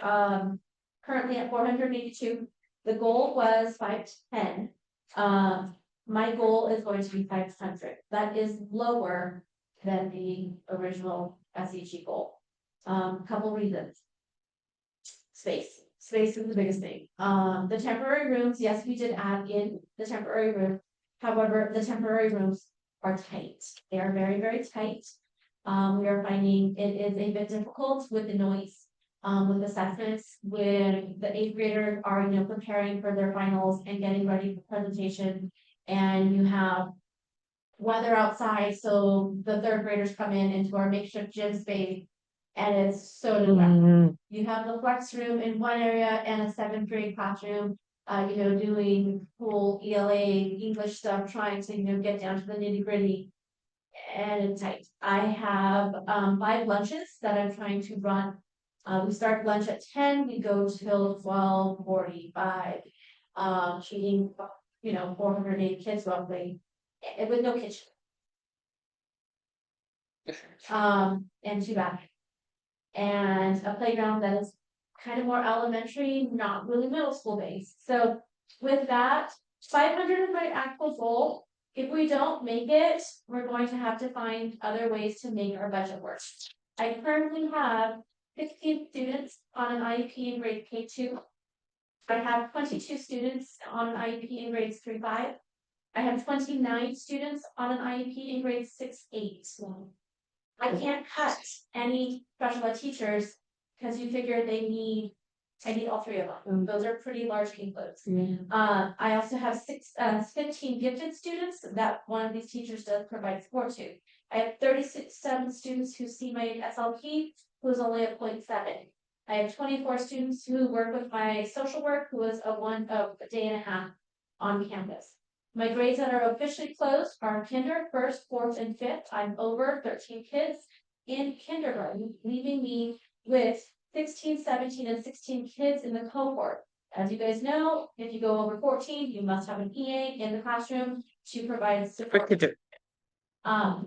currently at 482. The goal was 510. My goal is going to be 500. That is lower than the original SEG goal. Couple reasons. Space is the biggest thing. The temporary rooms, yes, we did add in the temporary room. However, the temporary rooms are tight. They are very, very tight. We are finding it is a bit difficult with the noise, with assessments, when the 8th graders are, preparing for their finals and getting ready for presentation, and you have weather outside, so the 3rd graders come into our makeshift gym space, and it's so distracting. You have the flex room in one area and a 7th grade classroom, doing cool ELA English stuff, trying to, get down to the nitty gritty. And it's tight. I have 5 lunches that I'm trying to run. We start lunch at 10, we go till 12:45. Feeding, 480 kids roughly, with no kitchen. And 2 bathrooms. And a playground that is kind of more elementary, not really middle school based. So with that, 500 is my actual goal. If we don't make it, we're going to have to find other ways to make our budget work. I currently have 16 students on an IEP in grade K2. I have 22 students on an IEP in grades 3-5. I have 29 students on an IEP in grades 6-8. I can't cut any special ed teachers because you figure I need all 3 of them. Those are pretty large caseloads. I also have 15 gifted students that one of these teachers does provide support to. I have 37 students who see my SLP, who's only at 0.7. I have 24 students who work with my social work, who is a day and a half on campus. My grades that are officially closed are kinder, first, fourth, and fifth. I'm over 13 kids in kindergarten, leaving me with 16, 17, and 16 kids in the cohort. As you guys know, if you go over 14, you must have an EA in the classroom to provide support.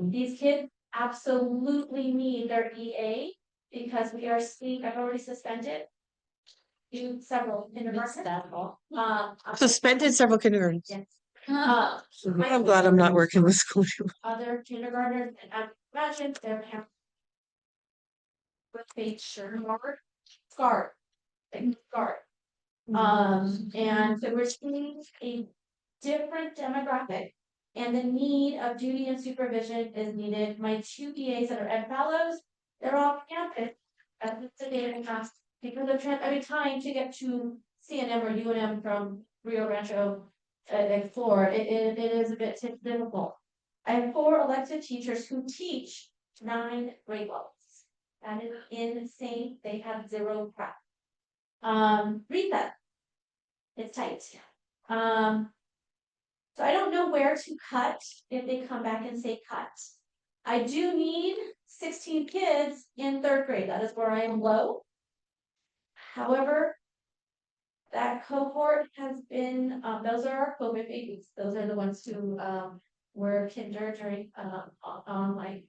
These kids absolutely need their EA because we are seeing, I've already suspended several kindergarten. Suspended several kindergartens. Yes. I'm glad I'm not working with school. Other kindergartners, and I imagine their parents with face shirt or scarf, like scarf. And so we're seeing a different demographic, and the need of duty and supervision is needed. My two EAs that are ed fellows, they're off campus as it's a day and a half because of every time to get to CNM or UNM from Rio Rancho and Florida, it is a bit difficult. I have 4 elected teachers who teach 9 grade levels. That is insane. They have 0 prep. Read that. It's tight. So I don't know where to cut if they come back and say cut. I do need 16 kids in 3rd grade. That is where I am low. However, that cohort has been, those are our COVID babies. Those are the ones who were kinder during online.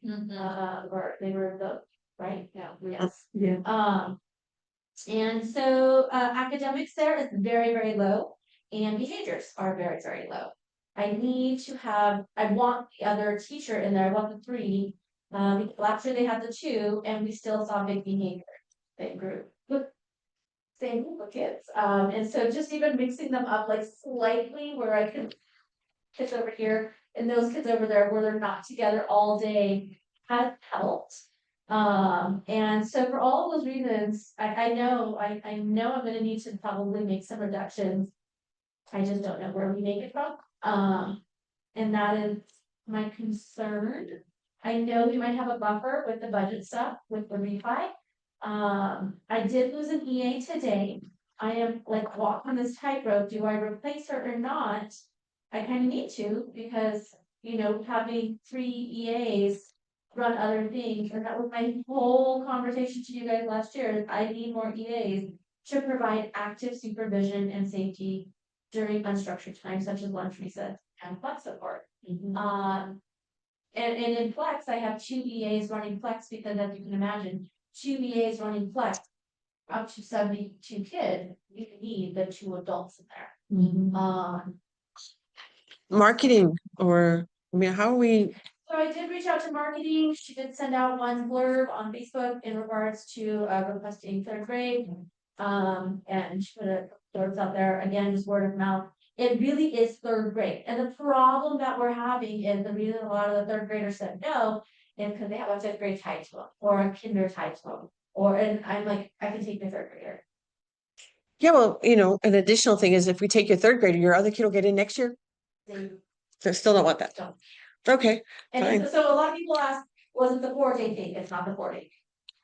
Or they were the right? Yeah. Yes. Yeah. And so academics there is very, very low, and behaviors are very, very low. I want the other teacher in there, I want the 3. Last year they had the 2, and we still saw big behavior. They grew. Same group of kids. And so just even mixing them up like slightly where I can kids over here and those kids over there where they're not together all day has helped. And so for all those reasons, I know I'm gonna need to probably make some reductions. I just don't know where we make it from. And that is my concern. I know we might have a buffer with the budget stuff with the refi. I did lose an EA today. I am like walking this tightrope. Do I replace her or not? I kind of need to because, you know, having 3 EAs run other things, and that was my whole conversation to you guys last year. I need more EAs to provide active supervision and safety during unstructured times such as lunch recess and flex support. And in flex, I have 2 EAs running flex because as you can imagine, 2 EAs running flex up to 72 kids, you need the 2 adults in there. Marketing or, I mean, how are we, So I did reach out to marketing. She did send out one blurb on Facebook in regards to requesting 3rd grade. And she put a blurbs out there, again, just word of mouth. It really is 3rd grade. And the problem that we're having is the reason a lot of the 3rd graders said no is because they have a 5th grade tied to them or a kinder tied to them. And I'm like, I can take my 3rd grader. yeah, well, you know, an additional thing is if we take your 3rd grader, your other kid will get in next year. They So still don't want that. don't. Okay, And fine. so a lot of people ask, was it the 4-day thing? It's not the 4-day.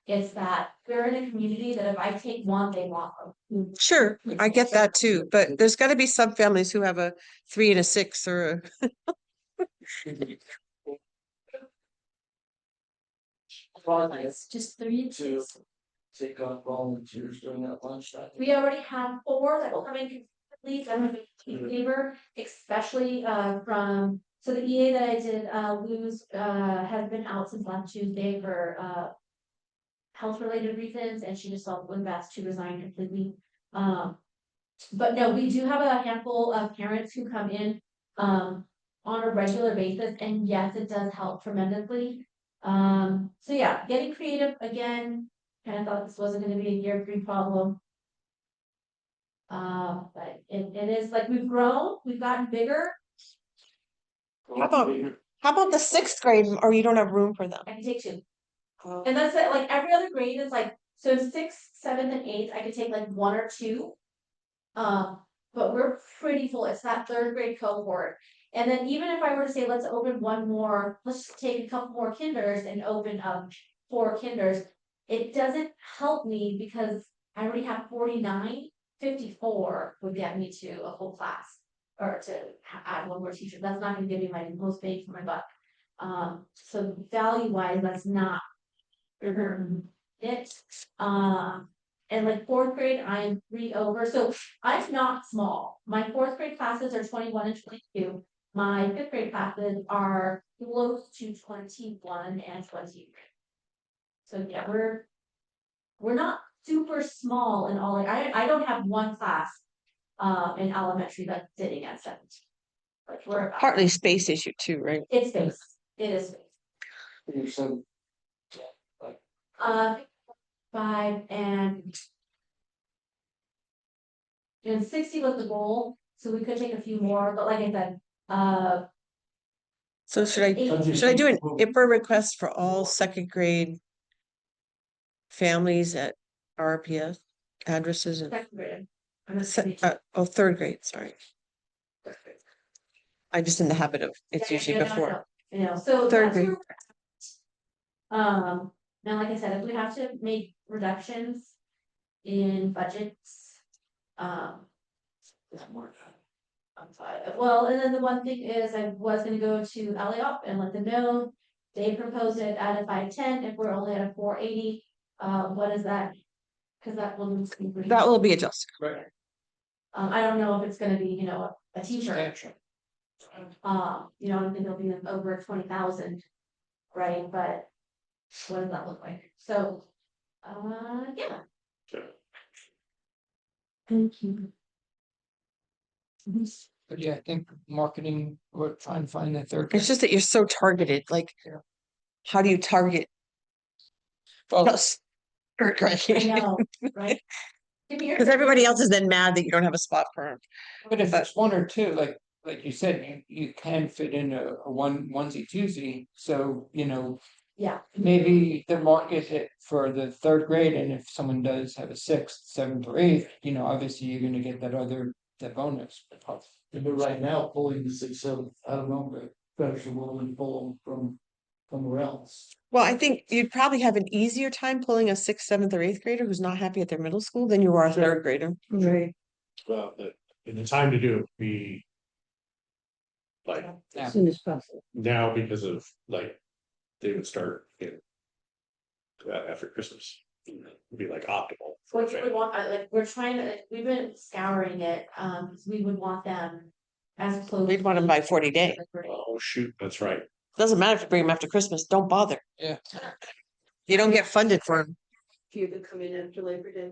It's that we're in a community that if I take one, they want them. Sure, I get that too, but there's gotta be some families who have a 3 and a 6 or a. It's just 3 To take on volunteers during that lunchtime. We already have 4 that will come in completely, that have been favor, especially from, so the EA that I did lose has been out since last Tuesday for health related reasons, and she just went back to resign completely. But no, we do have a handful of parents who come in on a regular basis, and yes, it does help tremendously. So yeah, getting creative again. Kind of thought this wasn't going to be a year 3 problem. But it is like we've grown, we've gotten bigger. How about the 6th grade, or you don't have room for them? I can take 2. And that's it, like every other grade is like, so 6th, 7th, and 8th, I could take like 1 or 2. But we're pretty full. It's that 3rd grade cohort. And then even if I were to say, let's open one more, let's take a couple more kinders and open up 4 kinders. It doesn't help me because I already have 49, 54 would get me to a full class. Or to add one more teacher, that's not gonna give me my most bang for my buck. So value wise, that's not. It, and like fourth grade, I'm 3 over, so I'm not small. My fourth grade classes are 21 and 22. My fifth grade classes are close to 21 and 20. So yeah, we're not super small in all, like, I don't have one class in elementary that's sitting at 17. Like we're about, Partly space issue too, right? it's space, it is space. So, 5 and 60 was the goal, so we could take a few more, but like I said, So should I do an IPR request for all second grade families at RPS addresses and second grade. I'm gonna third grade, sorry. I'm just in the habit of, it's usually before. You know, so Third that's grade. where we're at. Now, like I said, if we have to make reductions in budgets, there's more. I'm fine. Well, and then the one thing is I was gonna go to LAOP and let them know. They proposed it at a 510, if we're only at a 480, what is that? Cause that will. That will be adjusted. right, I don't know if it's gonna be, you know, a teacher. action. You know, I don't think it'll be over 20,000. Right, but what does that look like? So, yeah. Thank you. But yeah, I think marketing, we're trying to find the third. It's just that you're so targeted, like, how do you target? Well, Just third I grade? know, right? Give me your- Because everybody else is then mad that you don't have a spot for them. but if it's one or two, like you said, you can fit in a onesie twosie, so, you know. Yeah, Maybe the market it for the third grade, and if someone does have a sixth, seventh or eighth, you know, obviously you're gonna get that bonus. But right now, pulling the 6, 7, I don't know, but better to roll and pull them from somewhere else. Well, I think you'd probably have an easier time pulling a sixth, seventh, or eighth grader who's not happy at their middle school than you are a third grader. Right. Well, the time to do it would be like As soon as possible. now because of like, they would start in after Christmas. It'd be like optimal. which we want, like, we're trying to, we've been scouring it, because we would want them as close. We'd want them by 40 days. Oh, shoot, that's right. Doesn't matter if you bring them after Christmas, don't bother. Yeah. You don't get funded for them. Few to come in after Labor Day.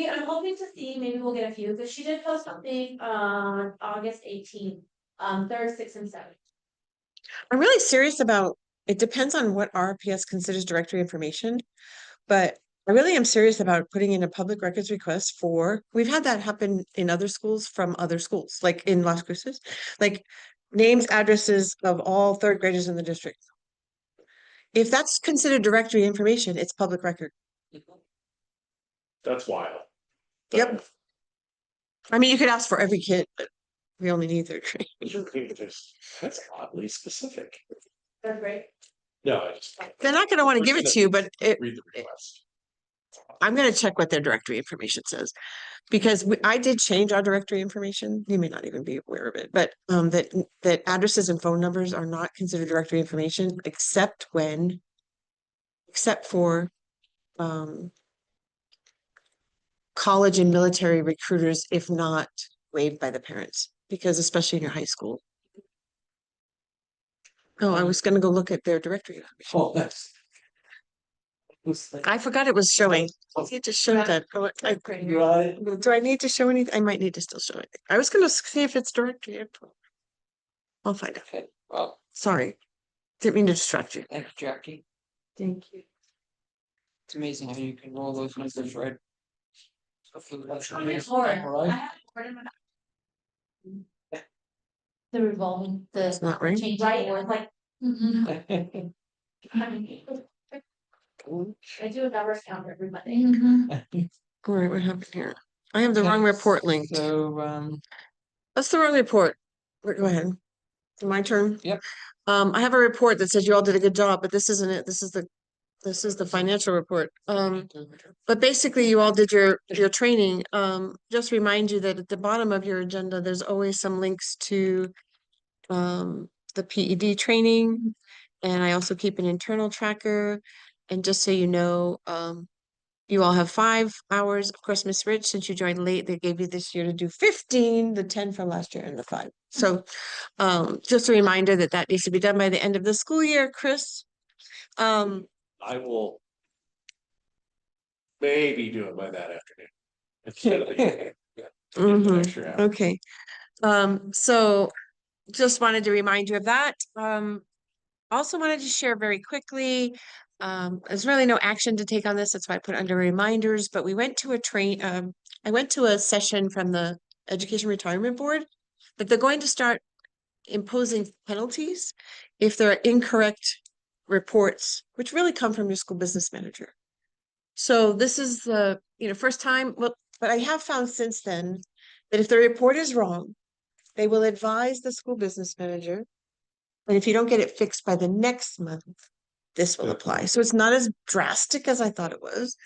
I'm hoping to see, maybe we'll get a few, because she did post something on August 18th, 3rd, 6th, and 7th. I'm really serious about, it depends on what RPS considers directory information. But I really am serious about putting in a public records request for, we've had that happen in other schools from other schools, like in Las Cruces. Like names, addresses of all third graders in the district. If that's considered directory information, it's public record. That's wild. Yep. I mean, you could ask for every kid, but we only need third grade. That's oddly specific. 3rd grade. No, I just. They're not gonna want to give it to you, but Read the request. I'm gonna check what their directory information says. Because I did change our directory information. You may not even be aware of it, but that addresses and phone numbers are not considered directory information except for college and military recruiters, if not waived by the parents, because especially in your high school. Oh, I was gonna go look at their directory. Oh, that's. I forgot it was showing. I need to show that. Oh, do I need to show anything? I might need to still show it. I was gonna see if it's directory info. I'll find out. Okay, well, Sorry. Didn't mean to distract you. thank you, Jackie. Thank you. It's amazing how you can roll those numbers right. Hopefully that's I have all a right. board. I have a board in my- The revolving, It's the not right. change, right, or like. I do a numbers count every Monday. All right, what happened here? I have the wrong report link. So, That's the wrong report. Go ahead. My turn? Yep. I have a report that says you all did a good job, but this isn't it. This is the This is the financial report. But basically you all did your training. Just remind you that at the bottom of your agenda, there's always some links to the PED training. And I also keep an internal tracker. And just so you know, you all have 5 hours. Of course, Miss Rich, since you joined late, they gave you this year to do 15, the 10 from last year and the 5. So just a reminder that that needs to be done by the end of the school year, Chris. I will maybe do it by that afternoon. Instead of the- Mhm, extra hour. okay. So just wanted to remind you of that. Also wanted to share very quickly, there's really no action to take on this. That's why I put it under reminders, but we went to I went to a session from the Education Retirement Board that they're going to start imposing penalties if there are incorrect reports, which really come from your school business manager. So this is the, first time, well, but I have found since then that if the report is wrong, they will advise the school business manager. And if you don't get it fixed by the next month, this will apply. So it's not as drastic as I thought it was.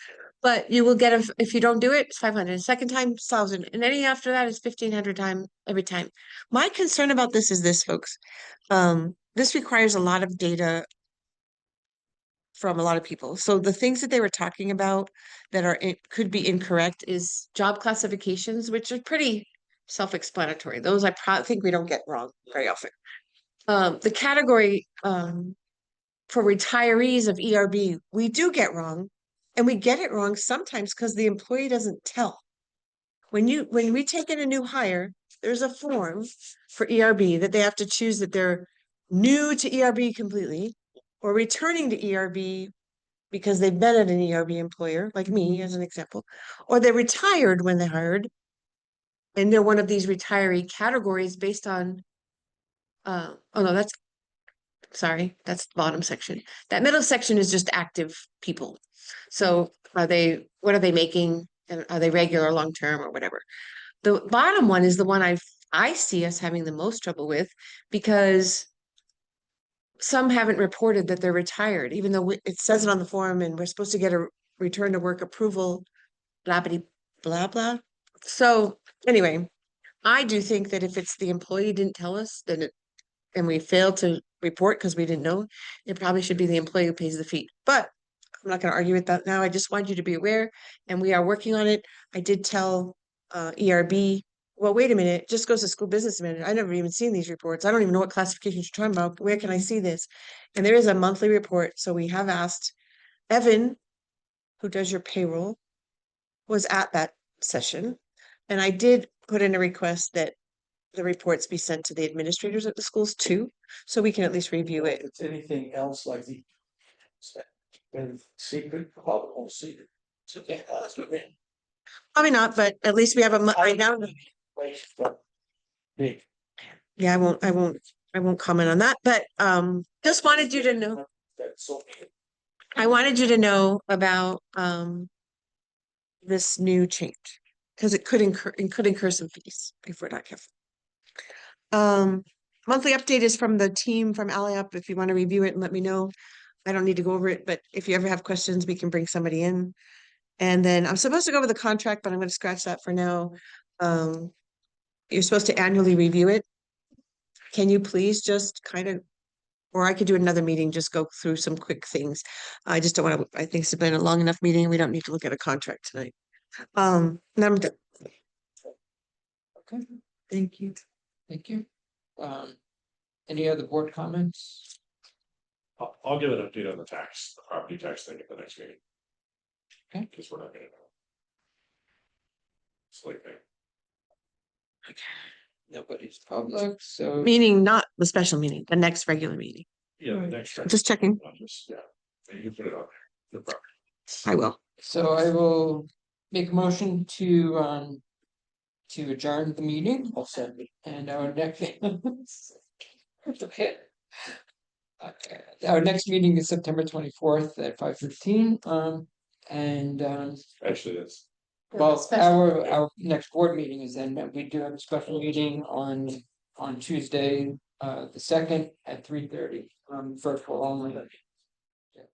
But you will get, if you don't do it, it's 500. Second time, 1,000. And any after that is 1,500 every time. My concern about this is this, folks. This requires a lot of data from a lot of people. So the things that they were talking about that are could be incorrect is job classifications, which are pretty self-explanatory. Those I think we don't get wrong very often. The category for retirees of ERB, we do get wrong, and we get it wrong sometimes because the employee doesn't tell. When we take in a new hire, there's a form for ERB that they have to choose that they're new to ERB completely or returning to ERB because they've been at an ERB employer, like me as an example, or they're retired when they hired, and they're one of these retiree categories based on, oh no, that's the bottom section. That middle section is just active people. So what are they making? And are they regular, long-term, or whatever? The bottom one is the one I see us having the most trouble with because some haven't reported that they're retired, even though it says it on the form and we're supposed to get a return to work approval, blah, blah, blah, blah. So anyway, I do think that if it's the employee didn't tell us, and we failed to report because we didn't know, it probably should be the employee who pays the fee. But I'm not going to argue with that now. I just want you to be aware, and we are working on it. I did tell ERB, well, wait a minute, it just goes to school business manager. I never even seen these reports. I don't even know what classifications you're talking about. Where can I see this? And there is a monthly report. So we have asked Evan, who does your payroll, was at that session. And I did put in a request that the reports be sent to the administrators at the schools too, so we can at least review it. If it's anything else like the. And secret, all secret. So they ask me. Probably not, but at least we have right now. Big. Yeah, I won't comment on that, but just wanted you to know. That's so. I wanted you to know about this new change because it could incur some fees if we're not careful. Monthly update is from the team from Alliop. If you want to review it and let me know. I don't need to go over it, but if you ever have questions, we can bring somebody in. And then I'm supposed to go over the contract, but I'm going to scratch that for now. You're supposed to annually review it. Can you please just kind of, or I could do another meeting, just go through some quick things. I just don't want to, I think it's been a long enough meeting. We don't need to look at a contract tonight. And I'm done. Okay, Thank you. thank you. Any other board comments? I'll give an update on the property tax thing at the next meeting. Okay. Because we're not gonna know. Sleeping. Nobody's public, so. Meaning not the special meeting, the next regular meeting. Yeah, the next. Just checking. Yeah, you can put it on there. No problem. I will. So I will make a motion to adjourn the meeting. I'll send it. And our next. Okay. Our next meeting is September 24th at 5:15. Actually, that's. Well, Special. our next board meeting is then, we do have a special meeting on Tuesday, the 2nd at 3:30, virtual only.